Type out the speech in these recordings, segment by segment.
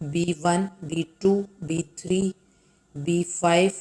B1 B2 B3 B5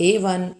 A1